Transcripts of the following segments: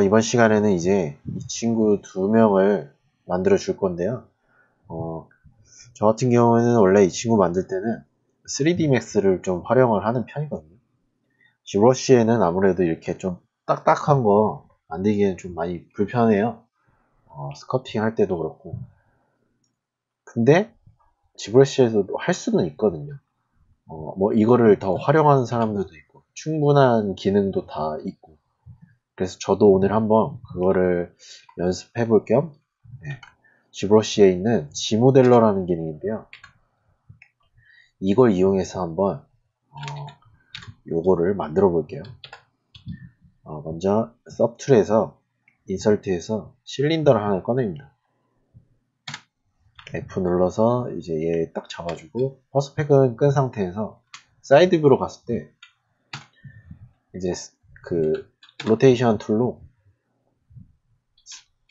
이번 시간에는 이제 이 친구 두 명을 만들어 줄 건데요. 저 같은 경우에는 원래 이 친구 만들 때는 3D Max를 좀 활용을 하는 편이거든요. 지브러시에는 아무래도 이렇게 좀 딱딱한 거 만들기에는 좀 많이 불편해요. 스커팅 할 때도 그렇고. 근데 지브러시에서도 할 수는 있거든요. 뭐 이거를 더 활용하는 사람들도 있고, 충분한 기능도 다 있고. 그래서 저도 오늘 한번 그거를 연습해 볼 겸 지브러시에 있는 지모델러라는 기능인데요. 이걸 이용해서 한번 요거를 만들어 볼게요. 먼저 서브툴에서 인설트에서 실린더를 하나 꺼냅니다. F 눌러서 이제 얘 딱 잡아주고 퍼스펙은 끈 상태에서 사이드 뷰로 갔을 때 이제 그 로테이션 툴로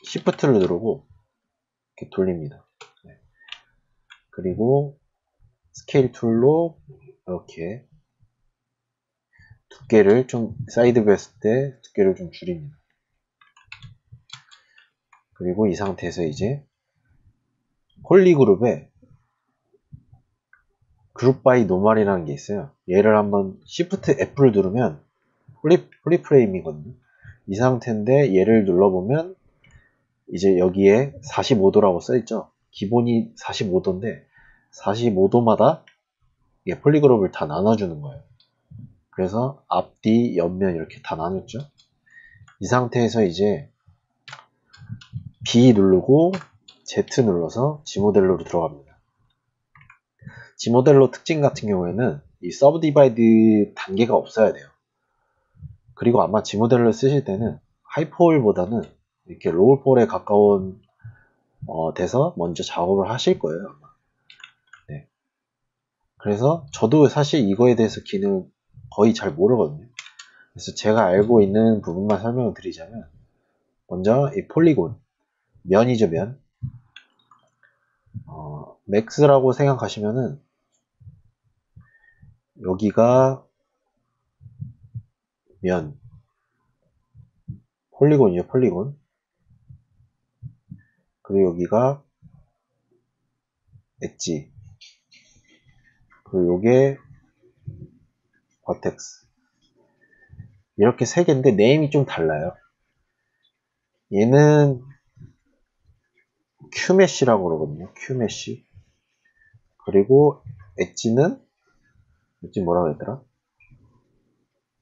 시프트를 누르고 이렇게 돌립니다. 그리고 스케일 툴로 이렇게 두께를 좀 사이드 뷰 했을 때 두께를 좀 줄입니다. 그리고 이 상태에서 이제 폴리그룹에 그룹 바이 노멀이라는 게 있어요. 얘를 한번 Shift F를 누르면 폴리프레임이거든요. 이 상태인데 얘를 눌러보면 이제 여기에 45도라고 써있죠. 기본이 45도인데 45도마다 폴리그룹을 다 나눠주는 거예요. 그래서 앞, 뒤, 옆면 이렇게 다 나눴죠. 이 상태에서 이제 B 누르고 Z 눌러서 G모델로로 들어갑니다. G모델로 특징 같은 경우에는 이 서브 디바이드 단계가 없어야 돼요. 그리고 아마 G모델로 쓰실 때는 하이폴보다는 이렇게 로우폴에 가까운 데서 먼저 작업을 하실 거예요. 아마. 네. 그래서 저도 사실 이거에 대해서 기능 거의 잘 모르거든요. 그래서 제가 알고 있는 부분만 설명을 드리자면 먼저 이 폴리곤 면이죠. 면. 맥스라고 생각하시면은 여기가 면 폴리곤이죠. 폴리곤. 그리고 여기가 엣지. 그리고 요게 버텍스. 이렇게 세 개인데 네임이 좀 달라요. 얘는 큐메쉬라고 그러거든요. 큐메쉬. 그리고 엣지는 뭐라고 했더라?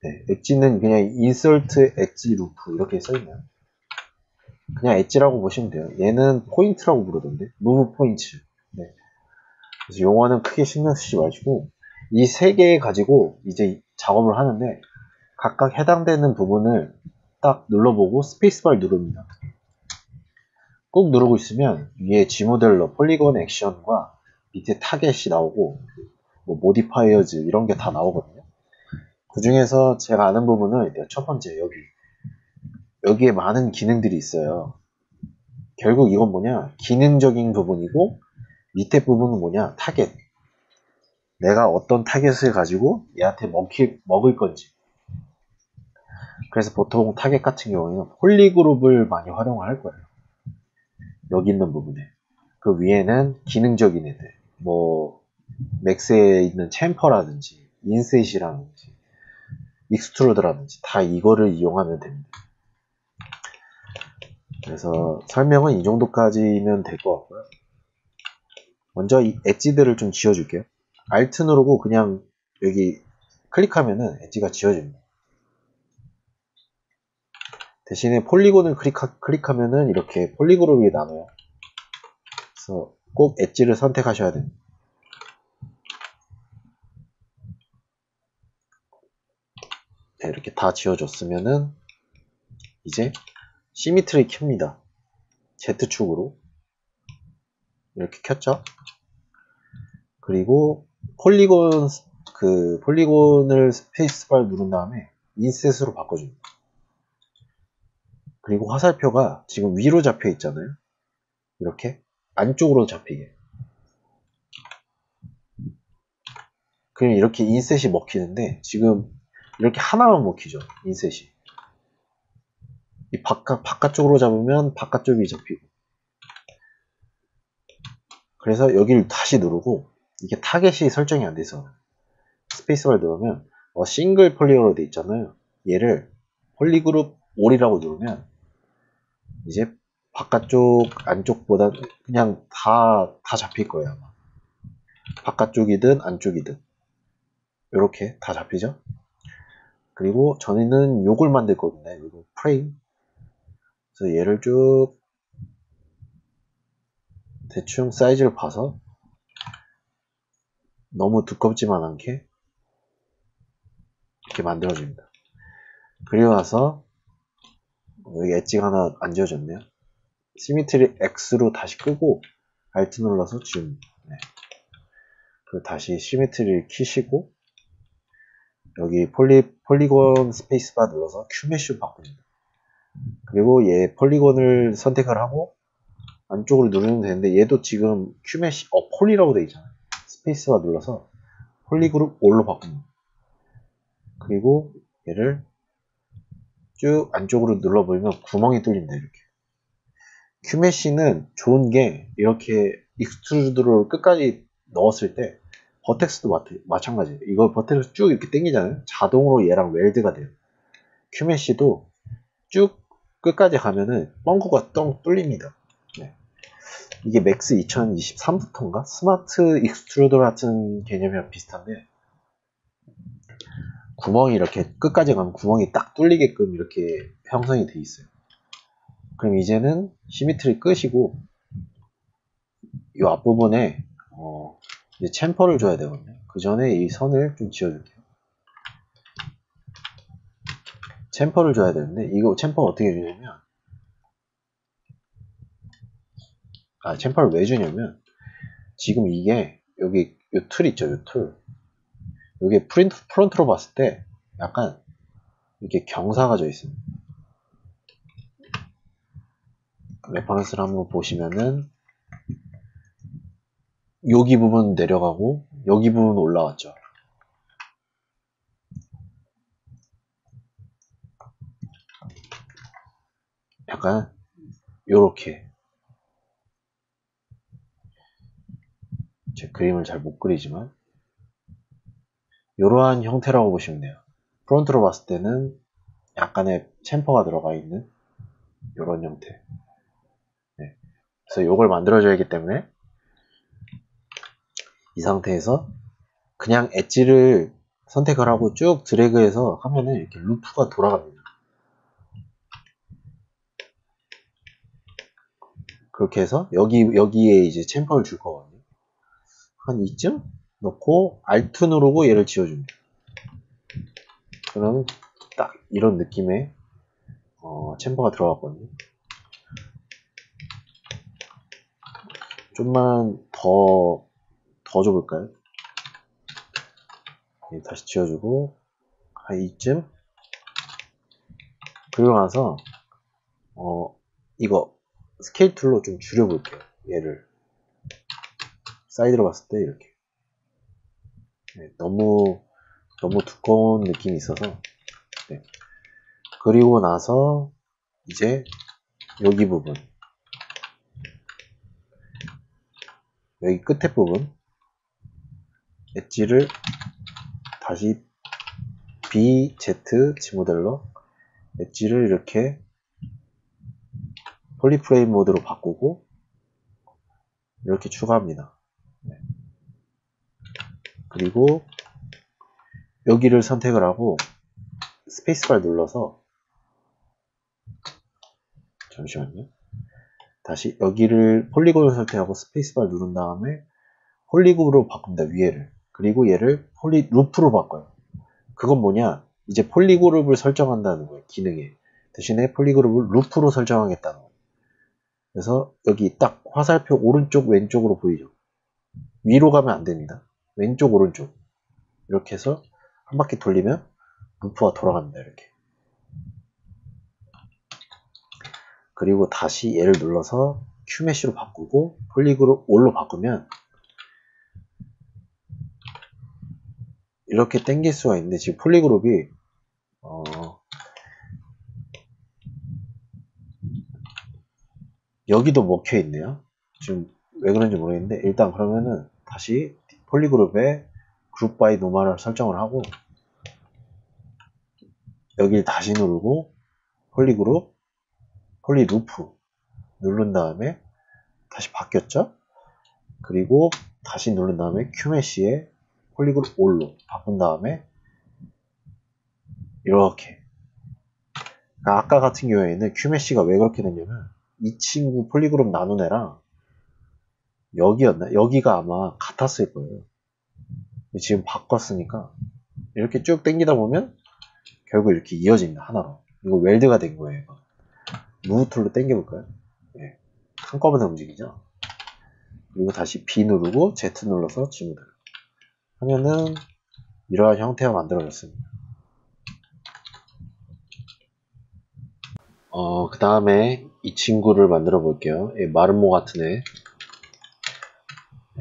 네, 엣지는 그냥 인설트 엣지 루프 이렇게 써있네요. 그냥 엣지라고 보시면 돼요. 얘는 포인트라고 부르던데 무브 포인트. 네. 그래서 용어는 크게 신경 쓰지 마시고 이 세 개 가지고 이제 작업을 하는데 각각 해당되는 부분을 딱 눌러보고 스페이스바를 누릅니다. 꾹 누르고 있으면 위에 G모델러, 폴리곤 액션과 밑에 타겟이 나오고 뭐 모디파이어즈 이런 게 다 나오거든요. 그 중에서 제가 아는 부분은 첫 번째 여기에 많은 기능들이 있어요. 결국 이건 뭐냐, 기능적인 부분이고 밑에 부분은 뭐냐, 타겟. 내가 어떤 타겟을 가지고 얘한테 먹을 건지. 그래서 보통 타겟 같은 경우에는 폴리그룹을 많이 활용을 할 거예요. 여기 있는 부분에. 그 위에는 기능적인 애들, 뭐 맥스에 있는 챔퍼라든지 인셋이라든지 익스트루드라든지 다 이거를 이용하면 됩니다. 그래서 설명은 이 정도까지면 될 것 같고요. 먼저 이 엣지들을 좀 지워줄게요. Alt 누르고 그냥 여기 클릭하면은 엣지가 지워집니다. 대신에 폴리곤을 클릭하면은 이렇게 폴리그룹이 나눠요. 그래서 꼭 엣지를 선택하셔야 됩니다. 네, 이렇게 다 지워졌으면은 이제 시미트리 켭니다. Z축으로 이렇게 켰죠. 그리고 폴리곤을 스페이스바를 누른 다음에 인셋으로 바꿔줍니다. 그리고 화살표가 지금 위로 잡혀 있잖아요. 이렇게 안쪽으로 잡히게. 그럼 이렇게 인셋이 먹히는데 지금 이렇게 하나만 먹히죠. 인셋이. 이 바깥쪽으로 잡으면 바깥쪽이 잡히고. 그래서 여기를 다시 누르고, 이게 타겟이 설정이 안 돼서 스페이스바를 누르면 싱글 폴리고로 돼 있잖아요. 얘를 폴리그룹 올이라고 누르면 이제 바깥쪽 안쪽보다 그냥 다 잡힐 거예요. 아마. 바깥쪽이든 안쪽이든 이렇게 다 잡히죠. 그리고 저는 요걸 만들 거거든요. 이거 프레임. 그래서 얘를 쭉 대충 사이즈를 봐서 너무 두껍지만 않게 이렇게 만들어줍니다. 그리고 나서 여기 엣지가 하나 안 지워졌네요. 시미트리 X로 다시 끄고 Alt 눌러서 줌. 네. 그리고 다시 시미트리를 키시고 여기 폴리곤 스페이스바 눌러서 큐메쉬로 바꿉니다. 그리고 얘 폴리곤을 선택을 하고 안쪽으로 누르면 되는데 얘도 지금 큐메쉬 폴리라고 되어 있잖아요. 스페이스바 눌러서 폴리그룹 올로 바꿉니다. 그리고 얘를 쭉 안쪽으로 눌러보면 구멍이 뚫립니다. 이렇게. 큐메쉬는 좋은 게 이렇게 익스트루드를 끝까지 넣었을 때 버텍스도 마찬가지예요. 이거 버텍스 쭉 이렇게 당기잖아요. 자동으로 얘랑 웰드가 돼요. 큐메쉬도 쭉 끝까지 가면은 뻥크가 뻥 뚫립니다. 네. 이게 맥스 2023부터인가? 스마트 익스트루더 같은 개념이랑 비슷한데 구멍이 이렇게 끝까지 가면 구멍이 딱 뚫리게끔 이렇게 형성이 돼 있어요. 그럼 이제는 시미트리 끄시고 이 앞부분에 이제 챔퍼를 줘야 되거든요. 그 전에 이 선을 좀 지워줄게요. 챔퍼를 줘야 되는데 이거 챔퍼 어떻게 주냐면 챔퍼를 왜 주냐면 지금 이게 여기 이 툴 있죠. 이 툴. 이게 프론트로 봤을 때 약간 이렇게 경사가 져 있습니다. 레퍼런스를 한번 보시면은 여기 부분 내려가고 여기 부분 올라왔죠. 약간 요렇게 제 그림을 잘 못 그리지만 이러한 형태라고 보시면 돼요. 프론트로 봤을 때는 약간의 챔퍼가 들어가 있는 이런 형태. 네. 그래서 이걸 만들어줘야기 때문에 이 상태에서 그냥 엣지를 선택을 하고 쭉 드래그해서 하면은 이렇게 루프가 돌아갑니다. 그렇게 해서 여기에 이제 챔퍼를 줄 거거든요. 한 이쯤 넣고 Alt 누르고 얘를 지워줍니다. 그럼 딱 이런 느낌의 챔버가 들어갔거든요. 좀만 더 줘볼까요? 다시 지워주고 한 이쯤. 그리고 나서 이거 스케일 툴로 좀 줄여볼게요. 얘를 사이드로 봤을 때 이렇게 너무 두꺼운 느낌이 있어서 네. 그리고 나서 이제 여기 부분 여기 끝에 부분 엣지를 다시 BZ 지모델러 엣지를 이렇게 폴리프레임 모드로 바꾸고 이렇게 추가합니다. 네. 그리고 여기를 선택을 하고 스페이스바를 눌러서 잠시만요. 다시 여기를 폴리곤을 선택하고 스페이스바를 누른 다음에 폴리그룹으로 바꿉니다. 위에를. 그리고 얘를 루프로 바꿔요. 그건 뭐냐? 이제 폴리그룹을 설정한다는 거예요. 기능에. 대신에 폴리그룹을 루프로 설정하겠다는 거예요. 그래서 여기 딱 화살표 오른쪽 왼쪽으로 보이죠? 위로 가면 안 됩니다. 왼쪽 오른쪽 이렇게 해서 한 바퀴 돌리면 루프가 돌아갑니다. 이렇게. 그리고 다시 얘를 눌러서 큐메쉬로 바꾸고 폴리그룹 올로 바꾸면 이렇게 당길 수가 있는데 지금 폴리그룹이 여기도 먹혀 있네요. 지금 왜 그런지 모르겠는데 일단 그러면은 다시 폴리그룹에 그룹 바이 노멀을 설정을 하고 여길 다시 누르고 폴리그룹 폴리루프 누른 다음에 다시 바뀌었죠? 그리고 다시 누른 다음에 큐메시에 폴리그룹 올로 바꾼 다음에 이렇게. 그러니까 아까 같은 경우에는 큐메시가 왜 그렇게 됐냐면 이 친구 폴리그룹 나눈 애랑 여기였나? 여기가 아마 같았을 거예요. 지금 바꿨으니까 이렇게 쭉 당기다 보면 결국 이렇게 이어집니다. 하나로. 이거 웰드가 된 거예요. 무브 툴로 당겨볼까요? 네. 한꺼번에 움직이죠. 그리고 다시 B 누르고 Z 눌러서 지문을 하면은 이러한 형태가 만들어졌습니다. 그 다음에 이 친구를 만들어 볼게요. 마름모 같은 애.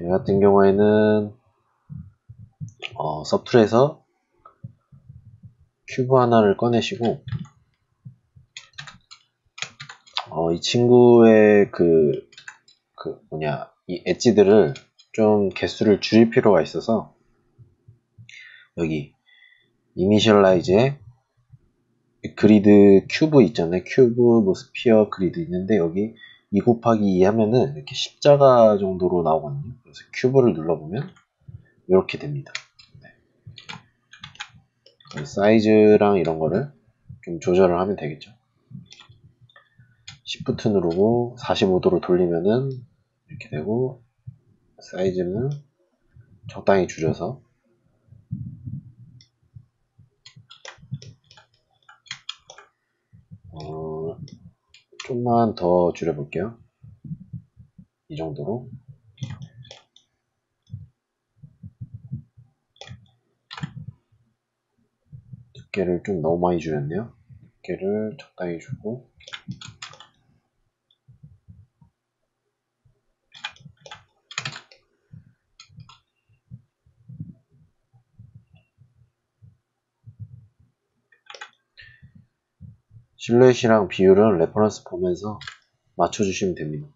얘 같은 경우에는 서툴에서 큐브 하나를 꺼내시고 이 친구의 이 엣지들을 좀 개수를 줄일 필요가 있어서 여기 이니셜라이즈에 그리드 큐브 있잖아요. 큐브 뭐 스피어 그리드 있는데 여기 2 곱하기 2 하면은 이렇게 십자가 정도로 나오거든요. 그래서 큐브를 눌러보면 이렇게 됩니다. 네. 사이즈랑 이런 거를 좀 조절을 하면 되겠죠. Shift 누르고 45도로 돌리면은 이렇게 되고 사이즈는 적당히 줄여서 좀만 더 줄여볼게요. 이 정도로. 두께를 좀 너무 많이 줄였네요. 두께를 적당히 주고 실루엣이랑 비율은 레퍼런스 보면서 맞춰주시면 됩니다.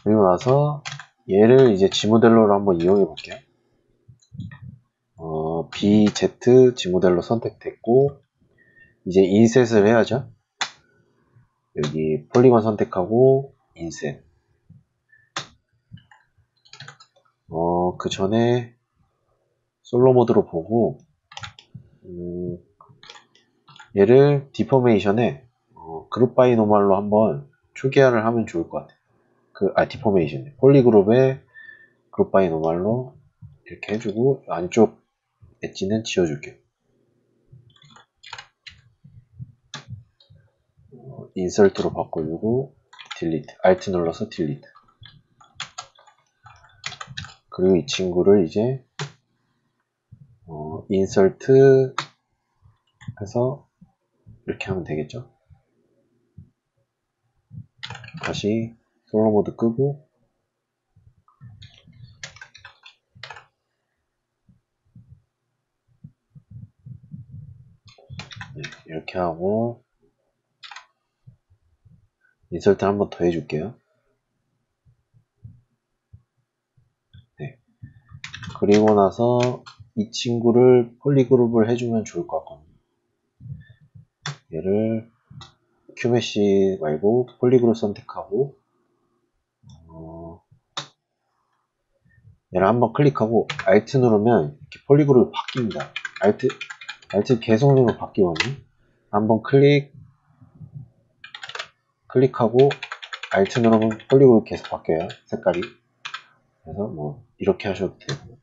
그리고 나서 얘를 이제 G모델로로 한번 이용해 볼게요. BZ G모델로 선택됐고 이제 인셋을 해야죠. 여기 폴리건 선택하고 인셋. 그 전에 솔로 모드로 보고 얘를 디포메이션에 그룹 바이 노멀로 한번 초기화를 하면 좋을 것 같아요. 디포메이션 폴리그룹에 그룹 바이 노멀로 이렇게 해주고 안쪽 엣지는 지워줄게요. 인설트로 바꿔주고 딜리트 알트 눌러서 딜리트. 그리고 이 친구를 이제 인설트 해서 이렇게 하면 되겠죠. 다시 솔로 모드 끄고 이렇게 하고 인설트 한번 더 해줄게요. 네. 그리고 나서 이 친구를 폴리그룹을 해주면 좋을 것 같거든요. 얘를 큐메시 말고 폴리그룹 선택하고 얘를 한번 클릭하고 Alt 누르면 이렇게 폴리그룹이 바뀝니다. Alt 계속 누르면 바뀌거든요. 한번 클릭하고 Alt 누르면 폴리그룹이 계속 바뀌어요. 색깔이. 그래서 뭐 이렇게 하셔도 되고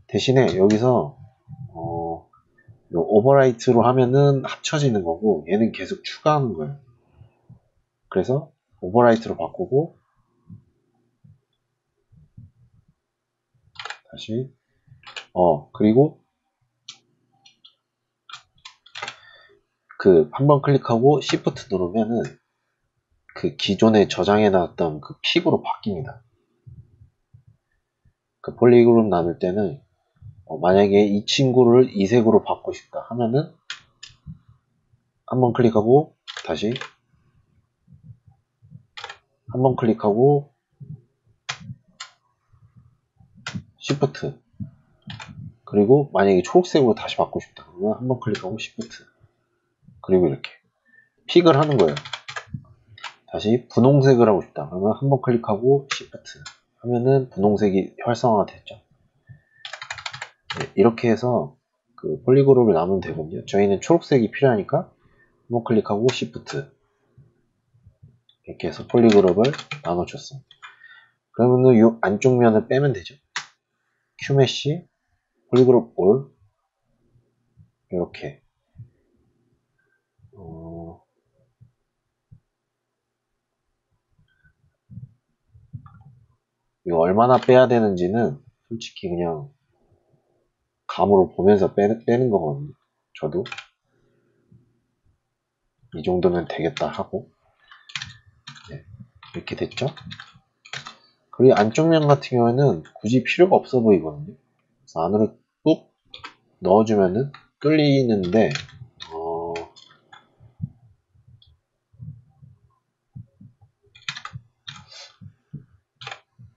대신에 여기서 오버라이트로 하면은 합쳐지는 거고 얘는 계속 추가하는 거예요. 그래서 오버라이트로 바꾸고 다시 그리고 한번 클릭하고 Shift 누르면은 기존에 저장해 놨던 픽으로 바뀝니다. 폴리그룹 나눌 때는 만약에 이 친구를 이색으로 바꾸고 싶다 하면은 한번 클릭하고 다시 한번 클릭하고 Shift. 그리고 만약에 초록색으로 다시 바꾸고 싶다 그러면 한번 클릭하고 Shift. 그리고 이렇게 픽을 하는 거예요. 다시 분홍색을 하고 싶다 그러면 한번 클릭하고 Shift 하면은 분홍색이 활성화가 됐죠. 네, 이렇게 해서 그 폴리그룹을 나누면 되거든요. 저희는 초록색이 필요하니까 한번 클릭하고 Shift 이렇게 해서 폴리그룹을 나눠줬습니다. 그러면은 이 안쪽 면을 빼면 되죠. Qmesh 폴리그룹 올 이렇게 이거 얼마나 빼야 되는지는 솔직히 그냥 감으로 보면서 빼는 거거든요. 저도 이 정도면 되겠다 하고 네, 이렇게 됐죠. 그리고 안쪽 면 같은 경우에는 굳이 필요가 없어 보이거든요. 그래서 안으로 꾹 넣어주면은 뚫리는데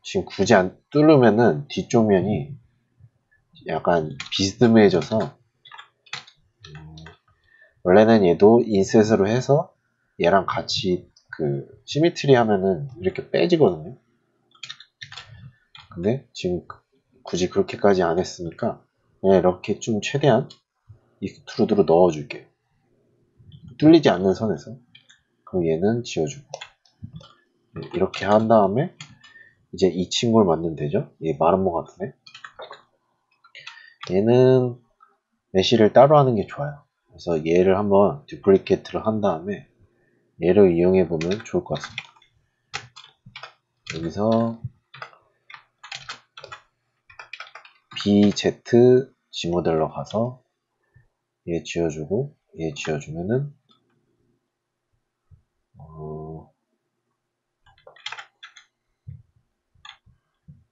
지금 굳이 안 뚫으면은 뒤쪽 면이 약간 비스듬해져서 원래는 얘도 인셋으로 해서 얘랑 같이 그 시미트리 하면은 이렇게 빼지거든요. 근데 지금 굳이 그렇게까지 안 했으니까 그냥 이렇게 좀 최대한 익스트루드로 넣어줄게요. 뚫리지 않는 선에서. 그럼 얘는 지워주고 이렇게 한 다음에 이제 이 친구를 만들면 되죠. 얘 마름모 같은 애. 얘는 메쉬를 따로 하는 게 좋아요. 그래서 얘를 한번 듀플리케이트를 한 다음에 얘를 이용해 보면 좋을 것 같습니다. 여기서 BZ G모델로 가서 얘 지워주고 얘 지워주면은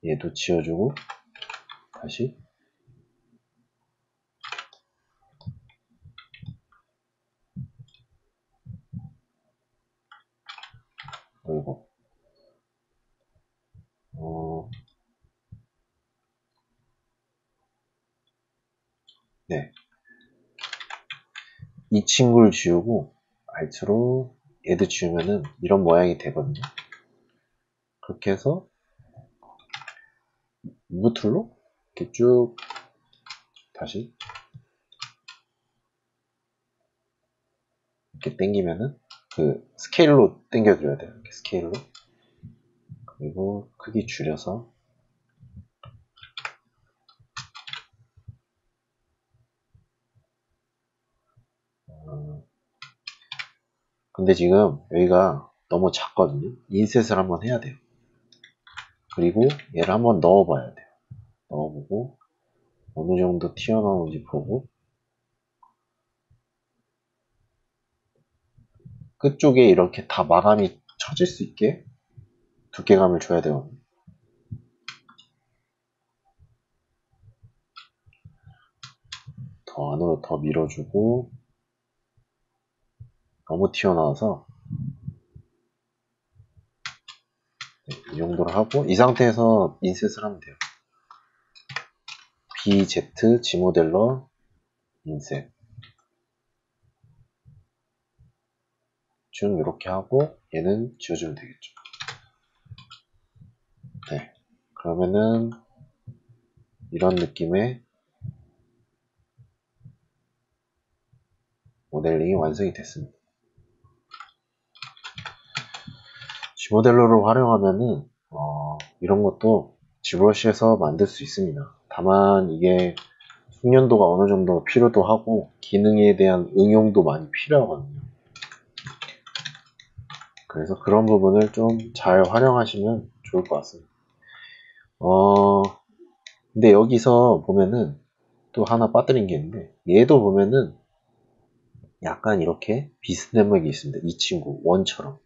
얘도 지워주고 다시 그리고 네, 이 친구를 지우고 Alt로 얘도 지우면은 이런 모양이 되거든요. 그렇게 해서 무브 툴로 이렇게 쭉 다시 이렇게 당기면은 그 스케일로 당겨드려야 돼요. 이렇게 스케일로. 그리고 크기 줄여서 근데 지금 여기가 너무 작거든요. 인셋을 한번 해야 돼요. 그리고 얘를 한번 넣어봐야 돼요. 넣어보고 어느 정도 튀어나오는지 보고 끝쪽에 이렇게 다 마감이 쳐질 수 있게 두께감을 줘야 되거든요. 더 안으로 더 밀어주고 너무 튀어나와서 네, 이 정도로 하고 이 상태에서 인셋을 하면 돼요. BZ G모델러 인셋 쭉 이렇게 하고 얘는 지워주면 되겠죠. 네, 그러면은 이런 느낌의 모델링이 완성이 됐습니다. G모델러를 활용하면은 이런 것도 G브러쉬에서 만들 수 있습니다. 다만 이게 숙련도가 어느 정도 필요도 하고 기능에 대한 응용도 많이 필요하거든요. 그래서 그런 부분을 좀 잘 활용하시면 좋을 것 같습니다. 근데 여기서 보면은 또 하나 빠뜨린 게 있는데 얘도 보면은 약간 이렇게 비슷한 맥이 있습니다. 이 친구 원처럼.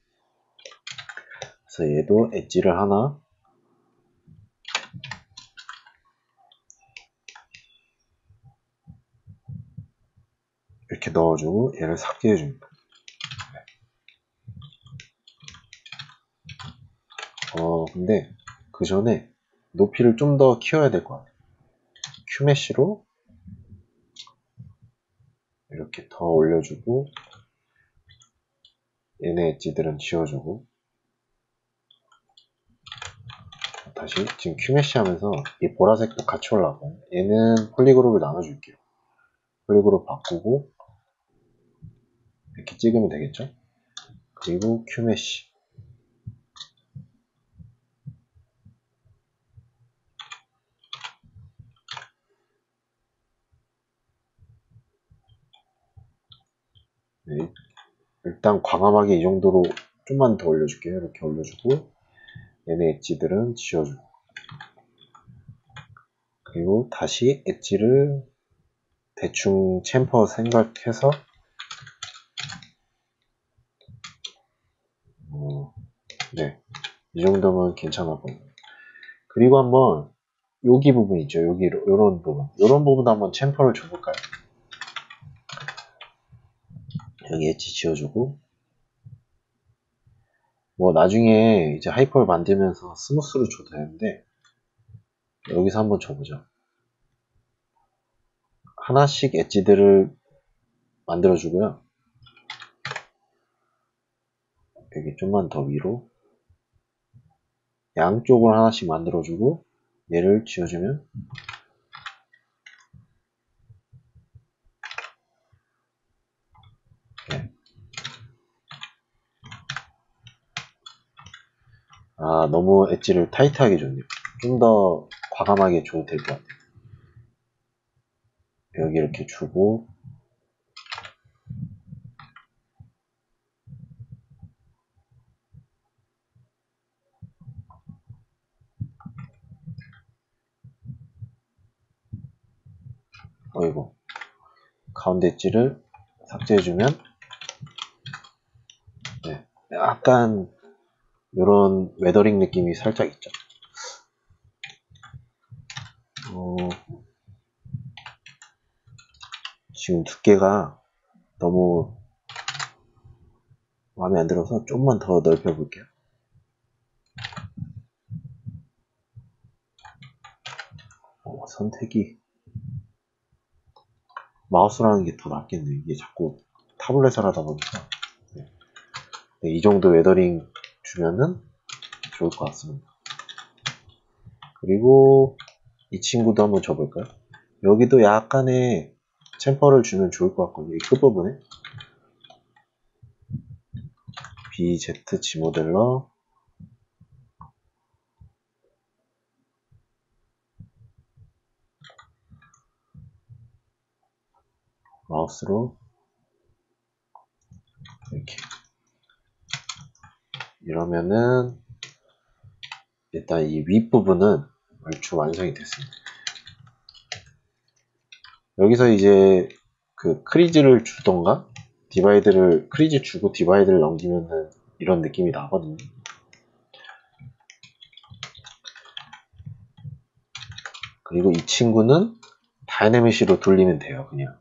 그래서 얘도 엣지를 하나 이렇게 넣어주고 얘를 삭제해줍니다. 근데 그 전에 높이를 좀 더 키워야 될 것 같아요. 큐메쉬로 이렇게 더 올려주고, 얘네 엣지들은 지워주고, 다시 지금 큐메쉬 하면서 이 보라색도 같이 올라가고, 얘는 폴리그룹을 나눠줄게요. 폴리그룹 바꾸고 이렇게 찍으면 되겠죠. 그리고 큐메쉬, 네, 일단 과감하게 이 정도로 좀만 더 올려줄게요. 이렇게 올려주고, 얘네 엣지들은 지워주고, 그리고 다시 엣지를 대충 챔퍼 생각해서 네, 이 정도면 괜찮아 보여요. 그리고 한번 여기 부분 있죠. 여기 요런 부분 한번 챔퍼를 줘볼까요? 여기 엣지 지워주고, 뭐 나중에 이제 하이퍼를 만들면서 스무스로 줘도 되는데 여기서 한번 줘보죠. 하나씩 엣지들을 만들어주고요. 여기 좀만 더 위로 양쪽을 하나씩 만들어주고, 얘를 지워주면 네. 너무 엣지를 타이트하게 줬네요. 좀 더 과감하게 줘도 될 것 같아요. 여기 이렇게 주고, 어이구, 가운데 엣지를 삭제해주면 네, 약간 이런 웨더링 느낌이 살짝 있죠. 지금 두께가 너무 마음에 안 들어서 좀만 더 넓혀 볼게요. 선택이 마우스라는 게 더 낫겠네. 이게 자꾸 타블렛을 하다 보니까 네, 이 정도 웨더링 주면은 좋을 것 같습니다. 그리고 이 친구도 한번 줘볼까요? 여기도 약간의 챔퍼를 주면 좋을 것 같거든요. 이 끝부분에 BZ G 모델러 마우스로 이렇게 이러면은 일단 이 윗부분은 얼추 완성이 됐습니다. 여기서 이제 그 크리즈를 주던가 크리즈 주고 디바이드를 넘기면은 이런 느낌이 나거든요. 그리고 이 친구는 다이내믹시로 돌리면 돼요. 그냥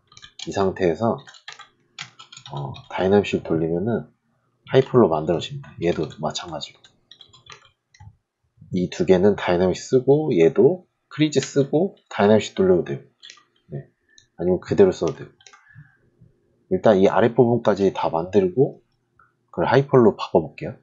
이 상태에서 다이내믹시로 돌리면은 하이폴로 만들어집니다. 얘도 마찬가지로 이 두 개는 다이내믹 쓰고 얘도 크리즈 쓰고 다이내믹시 돌려도 되고 네. 아니면 그대로 써도 되고 일단 이 아랫부분까지 다 만들고 그걸 하이폴로 바꿔볼게요.